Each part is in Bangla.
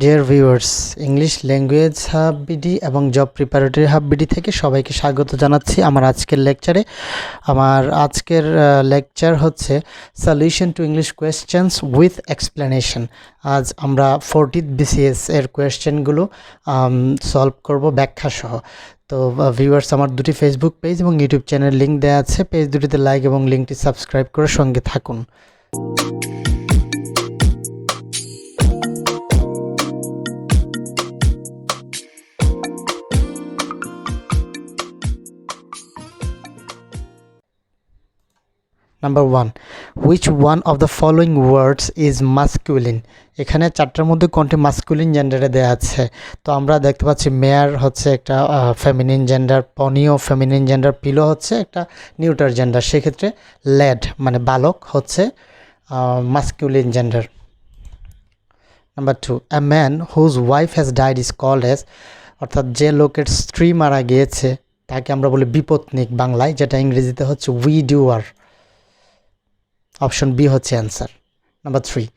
Dear viewers, English language hub BD এবং জব প্রিপারেটরি হাব বিডি থেকে সবাইকে স্বাগত জানাচ্ছি আমার আজকের লেকচারে। আমার আজকের লেকচার হচ্ছে solution to English questions with explanation. আজ আমরা 40th BCS এর কোয়েশ্চেনগুলো সলভ করব ব্যাখ্যা সহ। তো ভিউয়ার্স, আমার দুটি ফেসবুক পেজ এবং ইউটিউব চ্যানেল লিঙ্ক দেওয়া আছে, পেজ দুটিতে লাইক এবং লিঙ্কটি সাবস্ক্রাইব করে সঙ্গে থাকুন। Number 1, which one of the following words is masculine? এখানে চারটার মধ্যে কোনটি মাস্কুলিন জেন্ডারে দেওয়া আছে? তো আমরা দেখতে পাচ্ছি মেয়ার হচ্ছে একটা ফেমিনিন জেন্ডার, পনিও ফেমিনিন জেন্ডার, পিলো হচ্ছে একটা নিউটার জেন্ডার। সেক্ষেত্রে ল্যাড মানে বালক হচ্ছে masculine gender. Number 2, a man whose wife has died is called as, অর্থাৎ যে লোকের স্ত্রী মারা গিয়েছে তাকে আমরা বলি বিপত্নিক বাংলায়, যেটা ইংরেজিতে হচ্ছে উইডোয়ার। অপশন বি হচ্ছে answer. Number 3,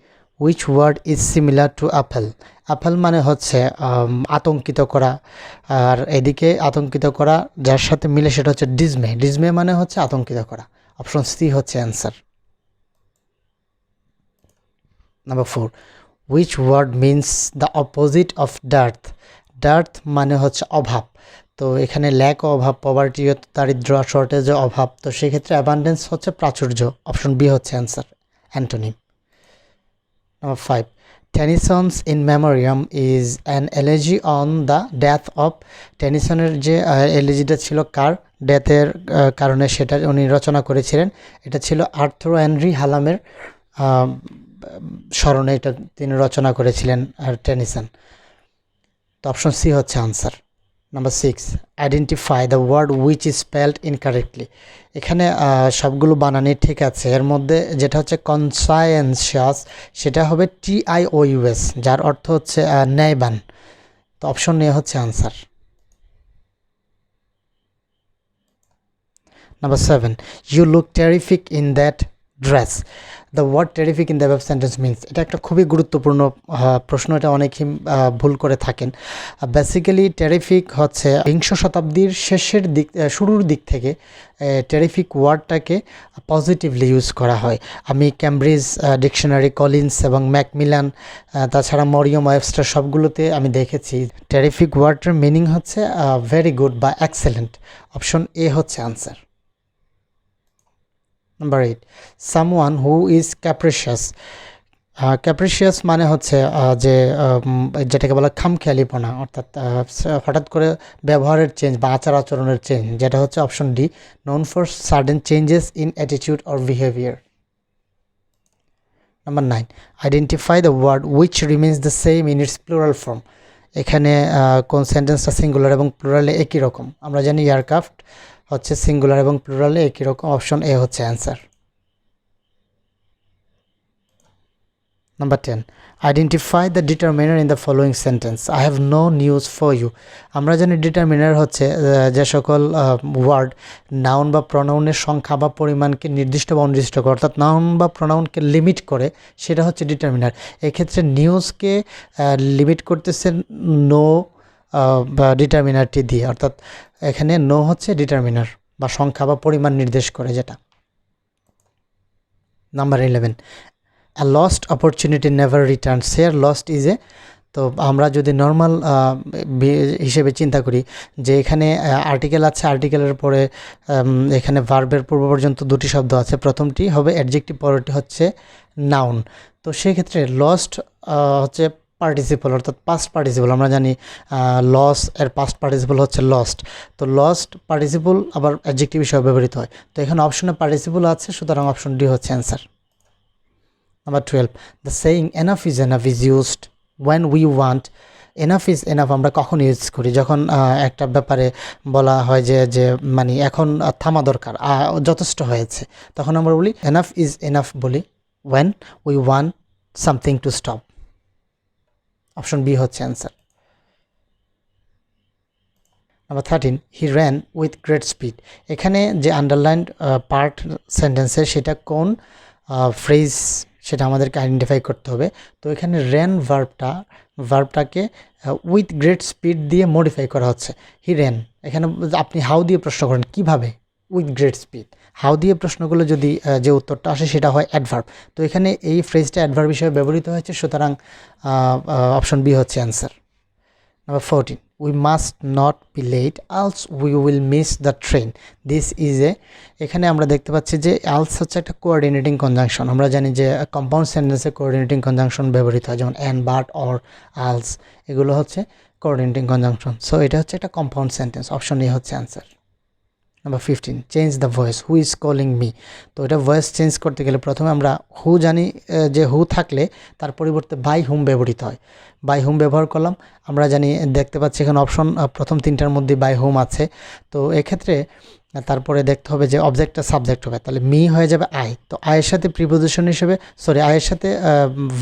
which word is similar to appal? Appal মানে হচ্ছে আতঙ্কিত করা, আর এদিকে আতঙ্কিত করা যার সাথে মিলে সেটা হচ্ছে ডিজমে। ডিজমে মানে হচ্ছে আতঙ্কিত করা। অপশন সি হচ্ছে answer. Number 4, which word means the opposite of dearth? Dearth মানে হচ্ছে অভাব। তো এখানে ল্যাক অভাব, পভার্টি দারিদ্র, শর্টেজ অভাব। তো সেক্ষেত্রে অ্যাবান্ডেন্স হচ্ছে প্রাচুর্য। অপশন বি হচ্ছে answer, antonym. Number 5, Tennyson's In Memoriam is an elegy on the death of. টেনিসনের যে এলেজিটা ছিল কার ডেথের কারণে সেটা উনি রচনা করেছিলেন, এটা ছিল আর্থার হেনরি হালামের স্মরণে এটা তিনি রচনা করেছিলেন টেনিসন। তো অপশন সি হচ্ছে answer. Number 6, identify the word which is spelled incorrectly. এখানে সবগুলো বানানই ঠিক আছে, এর মধ্যে যেটা হচ্ছে কনসায়েন্সিয়াস সেটা হবে TIOUS, যার অর্থ হচ্ছে ন্যায়বান। তো অপশন এ হচ্ছে answer. Number 7, you look terrific in that dress. The word terrific in the above sentence means, এটা একটা খুবই গুরুত্বপূর্ণ প্রশ্ন, এটা অনেকেই ভুল করে থাকেন। বেসিক্যালি টেরিফিক হচ্ছে বিংশ শতাব্দীর শুরুর দিক থেকে টেরিফিক ওয়ার্ডটাকে পজিটিভলি ইউজ করা হয়। আমি ক্যামব্রিজ ডিকশনারি, কলিন্স এবং ম্যাকমিলান, তাছাড়া মরিয়ম ওয়েবস্টার সবগুলোতে আমি দেখেছি টেরিফিক ওয়ার্ডের মিনিং হচ্ছে ভেরি গুড বা এক্সেলেন্ট। অপশন এ হচ্ছে answer. Number 8, someone who is capricious. Capricious মানে হচ্ছে যে যেটাকে বলা খামখেয়ালিপনা, অর্থাৎ হঠাৎ করে ব্যবহারের চেঞ্জ বা আচার আচরণের চেঞ্জ, যেটা হচ্ছে option D, known for sudden changes in attitude or behaviour. Number 9, identify the word which remains the same in its plural form. এখানে কোন সেন্টেন্সটা সিঙ্গুলার এবং প্লুরালে একই রকম? আমরা জানি এয়ারক্রাফট হচ্ছে সিঙ্গুলার এবং প্লুরালে একই রকম। অপশন এ হচ্ছে answer. Number 10, identify the determiner in the following sentence. I have no news for you. আমরা জানি ডিটারমিনার হচ্ছে যে সকল ওয়ার্ড নাউন বা প্রনাউনের সংখ্যা বা পরিমাণকে নির্দিষ্ট বা অনির্দিষ্ট করে, অর্থাৎ নাউন বা প্রনাউনকে লিমিট করে, সেটা হচ্ছে ডিটারমিনার। এক্ষেত্রে নিউজকে লিমিট করতেছে নো বা ডিটারমিনারটি দিয়ে, অর্থাৎ এখানে নো হচ্ছে ডিটারমিনার বা সংখ্যা বা পরিমাণ নির্দেশ করে যেটা। Number 11, a lost opportunity never returns. Here lost is a, তো আমরা যদি নর্মাল হিসেবে চিন্তা করি যে এখানে আর্টিকেল আছে, আর্টিকেলের পরে এখানে ভার্বের পূর্ব পর্যন্ত দুটি শব্দ আছে, প্রথমটি হবে অ্যাডজেক্টিভ, পরেরটি হচ্ছে নাউন। তো সেক্ষেত্রে লস্ট হচ্ছে পার্টিসিপল, অর্থাৎ পাস্ট পার্টিসিপল। আমরা জানি লস এর পাস্ট পার্টিসিপল হচ্ছে লস্ট। তো লস্ট পার্টিসিপল আবার অ্যাডজেক্টিভ হিসেবে ব্যবহৃত হয়। তো এখানে অপশনে পার্টিসিপল আছে, সুতরাং অপশন ডি হচ্ছে answer. Number 12, the saying enough is used when we want. Enough is enough আমরা কখন ইউজ করি? যখন একটা ব্যাপারে বলা হয় যে মানে এখন থামা দরকার, যথেষ্ট হয়েছে, তখন আমরা বলি enough is enough বলি when we want something to stop. Option B হচ্ছে answer. Number 13, he ran with great speed. এখানে যে আন্ডারলাইন্ড পার্ট সেন্টেন্সে সেটা কোন ফ্রেজ সেটা আমাদেরকে আইডেন্টিফাই করতে হবে। তো এখানে র্যান ভার্বটাকে উইথ গ্রেট স্পিড দিয়ে মডিফাই করা হচ্ছে। হি র্যান, এখানে আপনি হাউ দিয়ে প্রশ্ন করেন কিভাবে, উইথ গ্রেট স্পিড। হাউ দিয়ে প্রশ্নগুলো যদি যে উত্তরটা আসে সেটা হয় অ্যাডভার্ব। তো এখানে এই ফ্রেজটা অ্যাডভার্ব হিসেবে ব্যবহৃত হয়েছে, সুতরাং অপশন বি হচ্ছে answer. Number 14, we must not be late else we will miss the train. This is a, এখানে আমরা দেখতে পাচ্ছি যে else হচ্ছে একটা কোঅর্ডিনেটিং কনজাংশন। আমরা জানি যে কম্পাউন্ড সেন্টেন্সে কোঅর্ডিনেটিং কনজাংশন ব্যবহৃত হয়, যেমন and, but, or, else, এগুলো হচ্ছে কোঅর্ডিনেটিং কনজাংশন। সো এটা হচ্ছে একটা কম্পাউন্ড সেন্টেন্স, অপশন এ হচ্ছে answer. Number 15, change the voice, who is calling me. তো এটা ভয়েস চেঞ্জ করতে গেলে প্রথমে আমরা হু জানি যে হু থাকলে তার পরিবর্তে বাই হুম ব্যবহৃত হয়। বাই হুম ব্যবহার করলাম, আমরা জানি দেখতে পাচ্ছি এখানে অপশন প্রথম তিনটার মধ্যে বাই হুম আছে। তো এক্ষেত্রে তারপরে দেখতে হবে যে অবজেক্টটা সাবজেক্ট হবে, তাহলে মি হয়ে যাবে আই। তো আয়ের সাথে প্রিপোজিশন হিসেবে আয়ের সাথে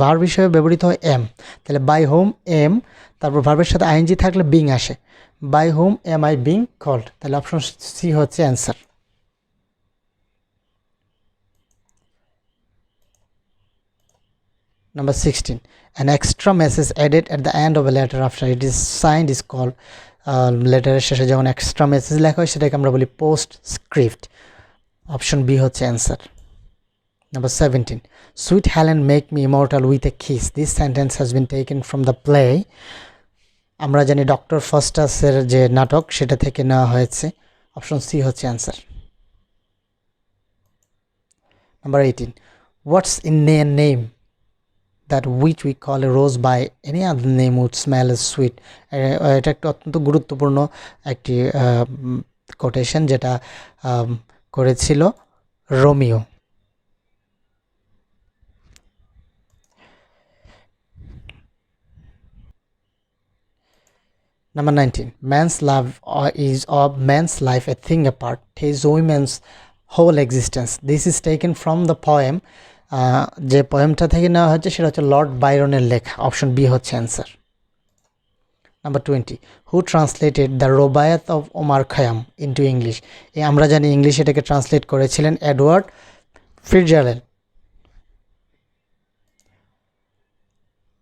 ভার্ব হিসেবে ব্যবহৃত হয় এম, তাহলে বাই হোম এম, তারপর ভার্বের সাথে আইএনজি থাকলে বিং আসে, by whom am I being called, তাহলে অপশন সি হচ্ছে answer. Number 16, an extra message added at the end of a letter after it is signed is called, লেটারের শেষে যখন এক্সট্রা মেসেজ লেখা হয় সেটাকে আমরা বলি পোস্ট স্ক্রিপ্ট, অপশন বি হচ্ছে answer. Number 17, sweet Helen make me immortal with a kiss. This sentence has been taken from the play. আমরা জানি ডক্টর ফস্টাসের যে নাটক সেটা থেকে নেওয়া হয়েছে, অপশন সি হচ্ছে answer. Number 18, what's in a name that which we call a rose by any other name would smell as sweet. এটা একটা অত্যন্ত গুরুত্বপূর্ণ একটি কোটেশন যেটা করেছিল Romeo. Number 19, man's love is of man's life a thing apart, his women's whole existence. This is taken from the poem. যে পোয়েমটা থেকে নেওয়া হচ্ছে সেটা হচ্ছে লর্ড বাইরনের লেখা, অপশন বি হচ্ছে answer. Number 20, who translated the Rubaiyat of Omar Khayyam into English. আমরা জানি ইংলিশ এটাকে ট্রান্সলেট করেছিলেন Edward Fitzgerald.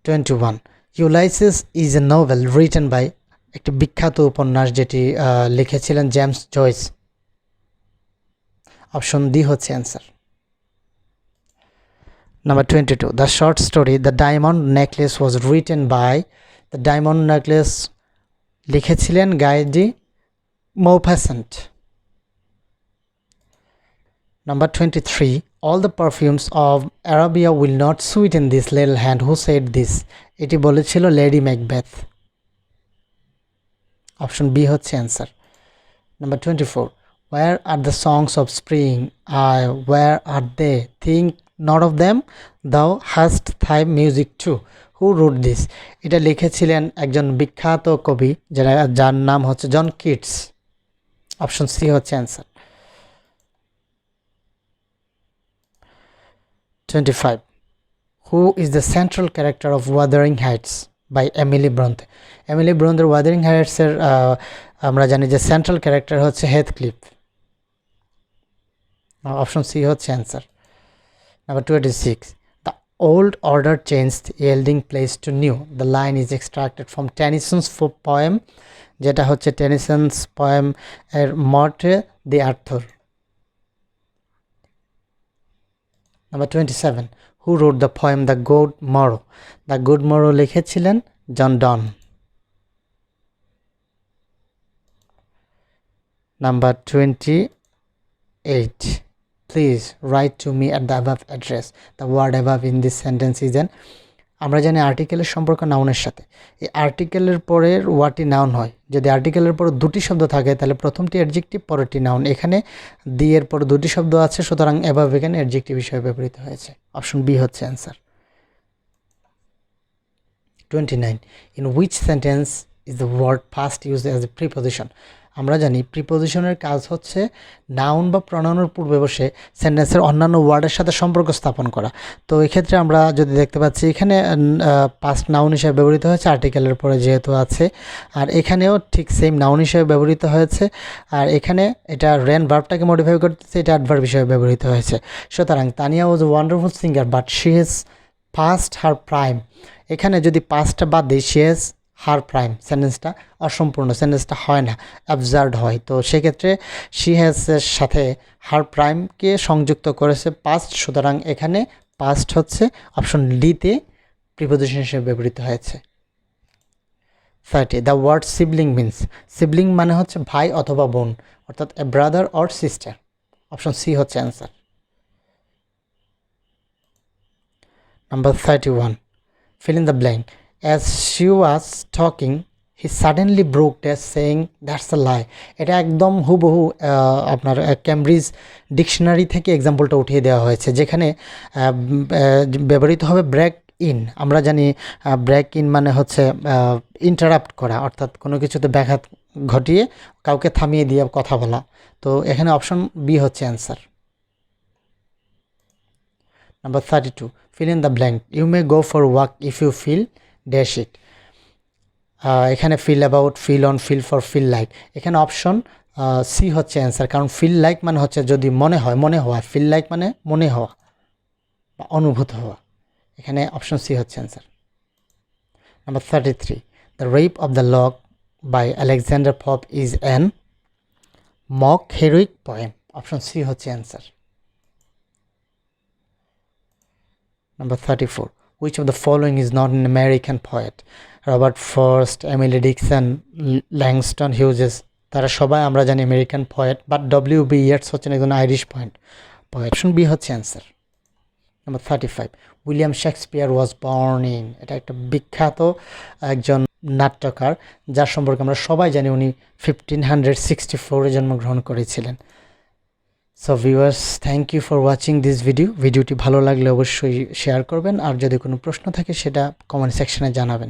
21, Ulysses is a novel written by, একটি বিখ্যাত উপন্যাস যেটি লিখেছিলেন জেমস জয়েস, অপশন ডি হচ্ছে answer. Number 22, the short story The Diamond Necklace was written by, The Diamond Necklace লিখেছিলেন গাইজি মৌফাসেন্ট। Number 23, all the perfumes of Arabia will not sweeten this little hand. Who said this? এটি বলেছিল লেডি ম্যাকবেথ, অপশন বি হচ্ছে answer. Number 24, where are the songs of spring? Where are they? Think not of them, thou hast thy music too. Who wrote this? এটা লিখেছিলেন একজন বিখ্যাত কবি যার নাম হচ্ছে জন কিটস, অপশন সি হচ্ছে answer. 25, who is the central character of Wuthering Heights by Emily Bronte? Emily ব্রন্তের ওয়াদারিং হাইটসের আমরা জানি যে সেন্ট্রাল ক্যারেক্টার হচ্ছে হেথক্লিফ, অপশন সি হচ্ছে answer. Number 26, the old order changed yielding place to new. The line is extracted from Tennyson's poem, যেটা হচ্ছে টেনিসন্স পোয়েম এর মর্টে দি Arthur. Number 27, who wrote the poem The Good Morrow? The Good Morrow লিখেছিলেন জন ডন। Number 28, please write to me at the above address. The word above in this sentence is an, আমরা জানি আর্টিকেলের সম্পর্ক নাউনের সাথে, এই আর্টিকেলের পরের ওয়ার্ডটি নাউন হয়। যদি আর্টিকেলের পরে দুটি শব্দ থাকে তাহলে প্রথমটি অ্যাডজেক্টিভ, পরেরটি নাউন। এখানে দি এর পরে দুটি শব্দ আছে, সুতরাং অ্যাবাভ এখানে অ্যাডজেক্টিভ হিসেবে ব্যবহৃত হয়েছে, অপশন বি হচ্ছে answer. 29, in which sentence is the word past used as a preposition? আমরা জানি প্রিপোজিশনের কাজ হচ্ছে নাউন বা প্রনাউনের পূর্বে বসে সেন্টেন্সের অন্যান্য ওয়ার্ডের সাথে সম্পর্ক স্থাপন করা। তো এক্ষেত্রে আমরা যদি দেখতে পাচ্ছি এখানে পাস্ট নাউন হিসেবে ব্যবহৃত হয়েছে আর্টিকেলের পরে যেহেতু আছে, আর এখানেও ঠিক সেম নাউন হিসেবে ব্যবহৃত হয়েছে, আর এখানে এটা রেন ভার্বটাকে মডিফাই করতেছে, এটা অ্যাডভার্ব হিসেবে ব্যবহৃত হয়েছে। সুতরাং Tania was a wonderful singer but she has past her prime. এখানে যদি পাস্টটা বাদ দিই, শি হ্যাজ হার প্রাইম, সেন্টেন্সটা অসম্পূর্ণ, সেন্টেন্সটা হয় না, অ্যাবসার্ড হয়। তো সেক্ষেত্রে শি হ্যাজের সাথে হার প্রাইমকে সংযুক্ত করেছে পাস্ট, সুতরাং এখানে পাস্ট হচ্ছে অপশন ডিতে প্রিপোজিশন হিসেবে ব্যবহৃত হয়েছে। 30. The word sibling means, sibling মানে হচ্ছে ভাই অথবা বোন, অর্থাৎ a brother or sister. Option C হচ্ছে answer. Number 31, fill in the blank. As she was talking, he suddenly broke that saying, that's a lie. এটা একদম হুবহু আপনার ক্যামব্রিজ ডিকশনারি থেকে এক্সাম্পলটা উঠিয়ে দেওয়া হয়েছে, যেখানে ব্যবহৃত হবে ব্রেক ইন। আমরা জানি ব্রেক ইন মানে হচ্ছে ইন্টারাপ্ট করা, অর্থাৎ কোনো কিছুতে ব্যাঘাত ঘটিয়ে কাউকে থামিয়ে দিয়ে কথা বলা। তো এখানে অপশন বি হচ্ছে answer. Number 32, fill in the blank. You may go for a walk if you feel dash it. এখানে feel about, feel on, feel for, feel like. এখানে অপশন সি হচ্ছে অ্যান্সার, কারণ ফিল লাইক মানে হচ্ছে যদি মনে হয়, মনে হওয়া, ফিল লাইক মানে মনে হওয়া বা অনুভূত হওয়া। এখানে অপশন সি হচ্ছে answer. Number 33, the rape of the lock by Alexander Pope is an mock heroic poem. Option C হচ্ছে answer. Number 34, which of the following is not an American poet? Robert Frost, Emily Dickinson, Langston Hughes, তারা সবাই আমরা জানি American poet, but W B. Yeats হচ্ছেন একজন আইরিশ পোয়েট। অপশন বি হচ্ছে answer. Number 35, William Shakespeare was born in, এটা একটা বিখ্যাত একজন নাট্যকার যার সম্পর্কে আমরা সবাই জানি, উনি 1564 জন্মগ্রহণ করেছিলেন। So viewers, thank you for watching this video. ভিডিওটি ভালো লাগলে অবশ্যই শেয়ার করবেন, আর যদি কোনো প্রশ্ন থাকে সেটা কমেন্ট সেকশনে জানাবেন।